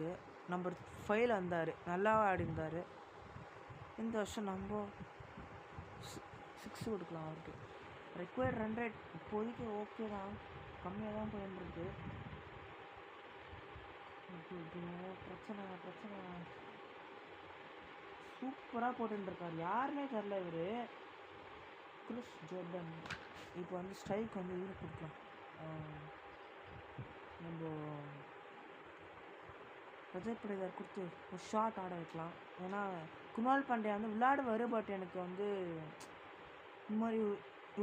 அவருக்கு. நம்பர் 5ல் வந்தார், நல்லா ஆடிருந்தார். இந்த வருஷம் நம்ம 6 கொடுக்கலாம் அவருக்கு. ரெக்வயர்ட் ரன் ரேட் இப்போதைக்கு ஓகே தான், கம்மியாக தான் போயிட்டுருக்கு. பிரச்சனை சூப்பராக போட்டுருக்கார். யாருமே தெரில இவர் கிறிஸ் ஜோர்டன். இப்போ வந்து ஸ்ட்ரைக் வந்து இது கொடுக்கலாம், நம்ம ரஜத் பட்டிதார் கொடுத்து ஒரு ஷாட் ஆட வைக்கலாம். ஏன்னா குணால் பாண்டியா வந்து விளையாடுவார், பட் எனக்கு வந்து இந்த மாதிரி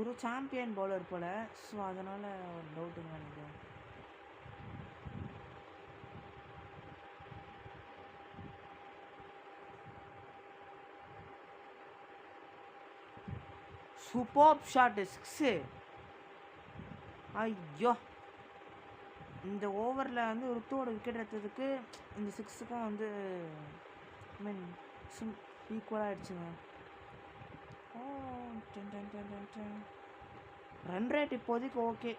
ஒரு சாம்பியன் பவுலர் போல். ஸோ அதனால் ஒரு டவுட்டுங்க எனக்கு. Super shot 6. ஐயோ, இந்த ஓவரில் வந்து ருத்துவோட விக்கெட் எடுத்ததுக்கு இந்த 6க்கும் வந்து ஐ மீன் ஈக்குவலாக ஆகிடுச்சுங்க. ரன் ரேட் இப்போதைக்கு ஓகே,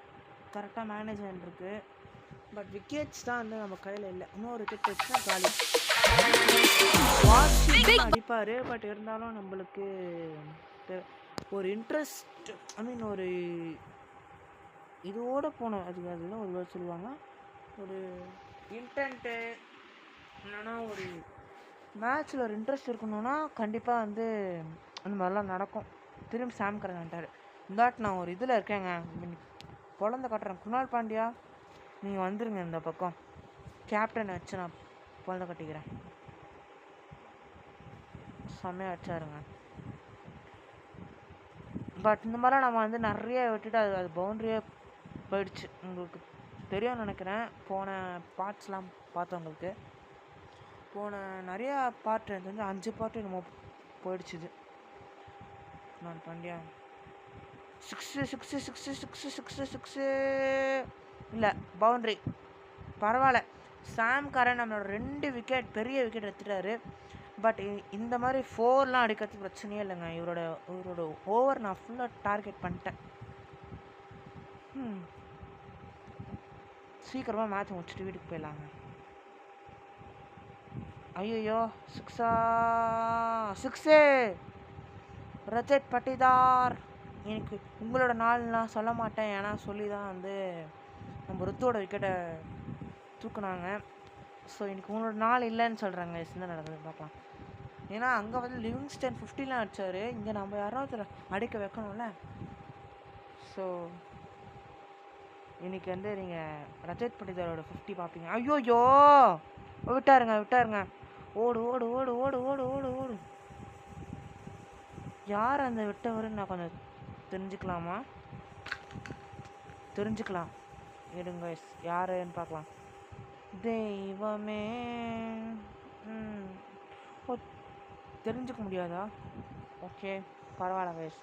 கரெக்டாக மேனேஜ் ஆகிருக்கு. பட் விக்கெட்ஸ் தான் வந்து நம்ம கையில் இல்லை. இன்னொரு விக்கெட் போச்சுன்னா காலி. அடிப்பார், பட் இருந்தாலும் நம்மளுக்கு ஒரு இன்ட்ரெஸ்ட், ஐ மீன் ஒரு இதோடு போனோம். அதுதான் ஒரு வேர்ட் சொல்லுவாங்க, ஒரு இன்டென்ட்டு இல்லைன்னா ஒரு மேட்ச்சில் ஒரு இன்ட்ரெஸ்ட் இருக்கணும்னா கண்டிப்பாக வந்து அந்த மாதிரிலாம் நடக்கும். திரும்பி சாம் கரன் வந்துட்டார். இந்தாட் நான் ஒரு இதில் இருக்கேங்க, குழந்த கட்டுறேன். குணால் பாண்டியா நீங்கள் வந்துருங்க இந்த பக்கம், கேப்டன் வச்சு நான் குழந்த கட்டிக்கிறேன். செம்மையாக வச்சாருங்க. பட் இந்த மாதிரிலாம் நம்ம வந்து நிறைய விட்டுட்டு அது பவுண்ட்ரியே போயிடுச்சு. உங்களுக்கு தெரியும்னு நினைக்கிறேன், போன பார்ட்ஸ்லாம் பார்த்தவங்களுக்கு. போன நிறையா பார்ட் எனக்கு வந்து 5 பார்ட்டு நம்ம போயிடுச்சுது. நான் பாண்டியா 6 இல்லை பவுண்ட்ரி, பரவாயில்ல. சாம் கரன் நம்மளோட 2 விக்கெட், பெரிய விக்கெட் எடுத்துட்டாரு. பட் இந்த மாதிரி 4லாம் அடிக்கிறதுக்கு பிரச்சனையே இல்லைங்க. இவரோட ஓவர் நான் ஃபுல்லாக டார்கெட் பண்ணிட்டேன். சீக்கிரமாக மேட்ச் முடிச்சுட்டு வீட்டுக்கு போயிடலாங்க. ஐயோ 6 ரஜத் பட்டிதார். எனக்கு உங்களோட நாள் நான் சொல்ல மாட்டேன், ஏன்னா சொல்லி தான் வந்து நம்ம ருத்துவோட விக்கெட்டை தூக்குனாங்க. ஸோ எனக்கு உங்களோட நாள் இல்லைன்னு சொல்கிறாங்க. என்ன நடக்குது பார்க்கலாம். ஏன்னா அங்கே வந்து லிவிங்ஸ்டன் 50லாம் அடித்தார், இங்கே நம்ம யாராவது அடிக்க வைக்கணும்ல. ஸோ இன்றைக்கி வந்து நீங்கள் ரஜத் பட்டிதாரோட 50 பார்ப்பீங்க. ஐயோயோ விட்டாருங்க. ஓடு. யார் அந்த விட்டவருன்னு நான் கொஞ்சம் தெரிஞ்சுக்கலாம். எடுங்க யாருன்னு பார்க்கலாம். தெய்வமே, தெரிஞ்சுக்க முடியாதா? ஓகே பரவாயில்ல கைஸ்.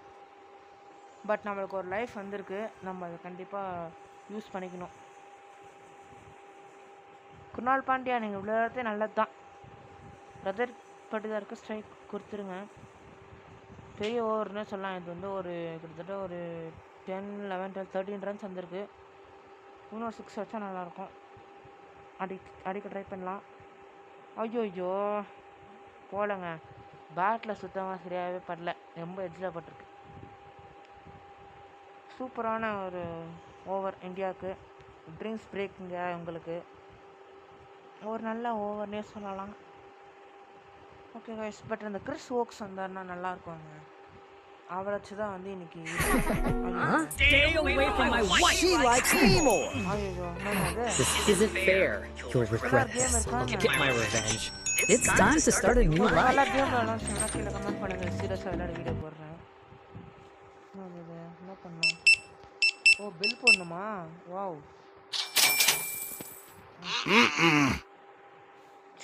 பட் நம்மளுக்கு ஒரு லைஃப் வந்திருக்கு, நம்ம அதை கண்டிப்பாக யூஸ் பண்ணிக்கணும். குணால் பாண்டியா நீங்கள் விளையாடுறதே நல்லது தான். ரஜத் பட்டிதாருக்கு ஸ்ட்ரைக் கொடுத்துருங்க. பெரிய ஓவர்னே சொல்லலாம். இது வந்து ஒரு கிட்டத்தட்ட ஒரு 10, 11, 12, 13 ரன்ஸ் வந்திருக்கு. இன்னொரு 6 வச்சா நல்லாயிருக்கும். அடிக்க ட்ரை பண்ணலாம். ஐயோ போலங்க, பேட்டில் சுத்தமாக சரியாகவே படல, ரொம்ப எட்ஜில் பட்டிருக்கு. சூப்பரான ஒரு ஓவர் இந்தியாவுக்கு. ட்ரீம்ஸ் பிரேக்குங்க உங்களுக்கு. ஒரு நல்ல ஓவர்னே சொல்லலாம். ஓகே கைஸ், பட் அந்த கிறிஸ் ஓக்ஸ் வந்தாருன்னா நல்லாயிருக்குங்க. அவரை வச்சு தான் வந்து இன்னைக்கு Stay away from my wife. She likes me more. This isn't fair. You'll regret this. I'll get my revenge. It's time to start a new life. Comment பண்ணுங்க, சீரியஸாக விளையாட வீடியோ போடுறேன். என்ன பண்ணணும்? ஓ பில் போடணுமா? வாவ்.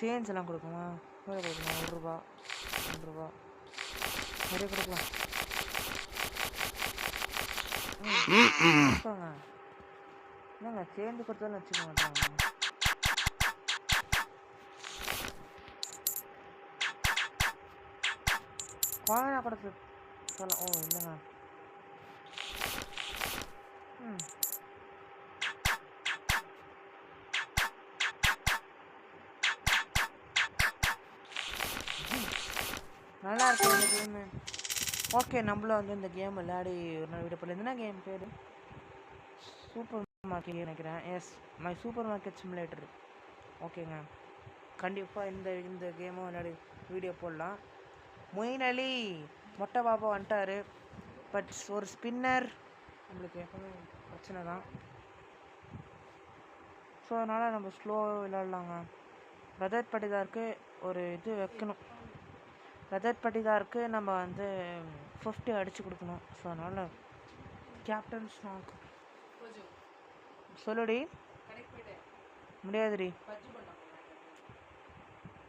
சேஞ்ச் எல்லாம் கொடுக்குமா? கொடுக்கணும். 1 ரூபா 2 ரூபா நிறைய கொடுக்கலாம். என்னங்க சேர்ந்து கொடுத்தாலும் வச்சுக்க மாட்டாங்க. குழந்தை கொடுத்து சொல்லலாம். ஓ இல்லைங்க. நல்லா இருக்கு இந்த கேமு. ஓகே, நம்மளும் வந்து இந்த கேம் விளையாடி ஒரு நாள் வீடியோ போடல. என்ன கேம் பேர்? சூப்பர் மார்க்கெட் நினைக்கிறேன். Yes, my supermarket simulator. ஓகேங்க, கண்டிப்பாக இந்த கேமும் விளையாடி வீடியோ போடலாம். மொயின் அலி மொட்டை பாப்பா வந்துட்டார். பட் ஒரு ஸ்பின்னர் நம்மளுக்கு எப்பவுமே பிரச்சனை தான். ஸோ அதனால் நம்ம ஸ்லோவாக விளையாடலாங்க. ரஜத் பட்டிதாருக்கு ஒரு இது வைக்கணும். ரஜத் பட்டிதாருக்கு நம்ம வந்து 50 அடித்து கொடுக்கணும். ஸோ அதனால் கேப்டன் ஸ்னாக் சொல்லுடி. முடியாதுடி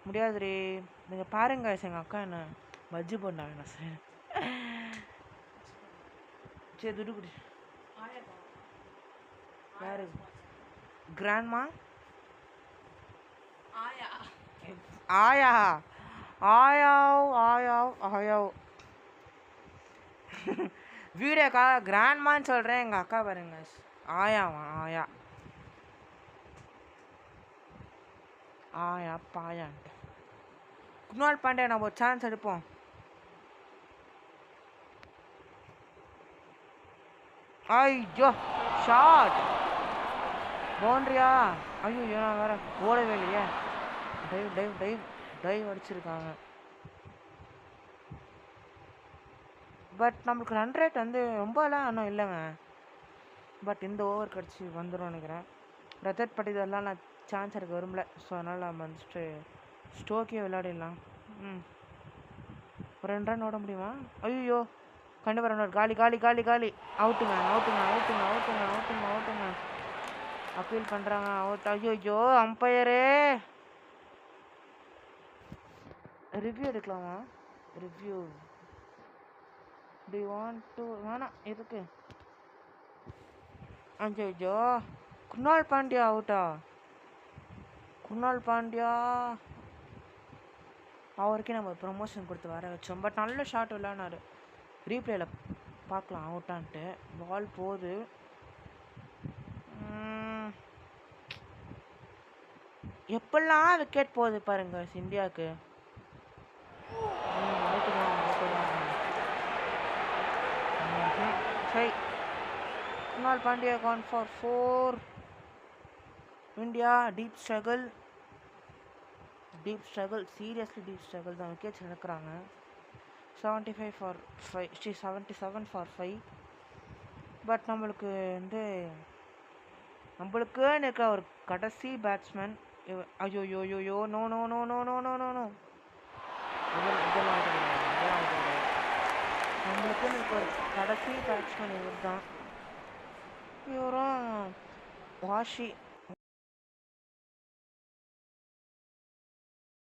முடியாதுடி. நீங்கள் பாருங்க, எங்கள் அக்கா என்ன பஜ்ஜி போண்டாங்க. என்ன சார் சரி துடு குடி. யாரு? கிராண்ட்மா ஆயா ஆயாவ் ஆயாவ் ஆயாவ் வீடியோக்கா கிராண்ட்மான்னு சொல்கிறேன். எங்கள் அக்கா பாருங்க, ஆயாவா ஆயா ஆயா பாயான்ட்டு. குணால் பாண்டியா நம்ம ஒரு சான்ஸ் எடுப்போம். ஐயோ ஷாட் பவுண்ட்ரியா? ஐயோ நான் வேற ஓடவே இல்லையே. டைவ் டைவ் டைவ் டைவ் அடிச்சிருக்காங்க. பட் நம்மளுக்கு ரன் ரேட் வந்து ரொம்பலாம் இன்னும் இல்லைங்க. பட் இந்த ஓவர் கடிச்சு வந்துடும் நினைக்கிறேன். ரஜத் பட்டிதார்லாம் நான் சான்ஸ் எடுக்க விரும்பல. ஸோ அதனால் நம்ம வந்துட்டு ஸ்டோக்கே விளையாடிடலாம். ஒரு 2 ரன் ஓட முடியுமா? ஐயோ கண்டிப்பாக ரன் அவுட். காலி காலி காலி காலி. அவுட்டுங்க அவுட்டுங்க அவுட்டுங்க அவுட்டுங்க அவுட்டுங்க அவுட்டுங்க. அப்பீல் பண்ணுறாங்க, அவுட். ஐயோ அம்பையரே. ரிவ்யூ எடுக்கலாமா? Review to you want to? வேணாம் எதுக்கு? ஐயோ குணால் பாண்டியா அவுட்டா? குணால் பாண்டியா அவருக்கே நம்ம ப்ரொமோஷன் கொடுத்து வர வச்சோம். பட் நல்ல ஷாட் விளையாடினாரு. ரீப்ளேயில் பார்க்கலாம் அவுட்டான்ட்டு. பால் போகுது. எப்பெல்லாம் விக்கெட் போகுது பாருங்க இந்தியாவுக்கு. Krunal Pandya gone for 4. India deep struggle seriously deep struggle தான். விக்கெட்ஸ் எடுக்கிறாங்க. 75 ஃபார் 5 77 ஃபார் 5. பட் நம்மளுக்கு வந்து நம்மளுக்குன்னு இருக்க ஒரு கடைசி பேட்ஸ்மேன். ஐயோ யோ யோ யோ no no no no no no no no நம்மளுக்குன்னு இருக்க ஒரு கடைசி பேட்ஸ்மேன் இவர் தான். இவரும் வாஷி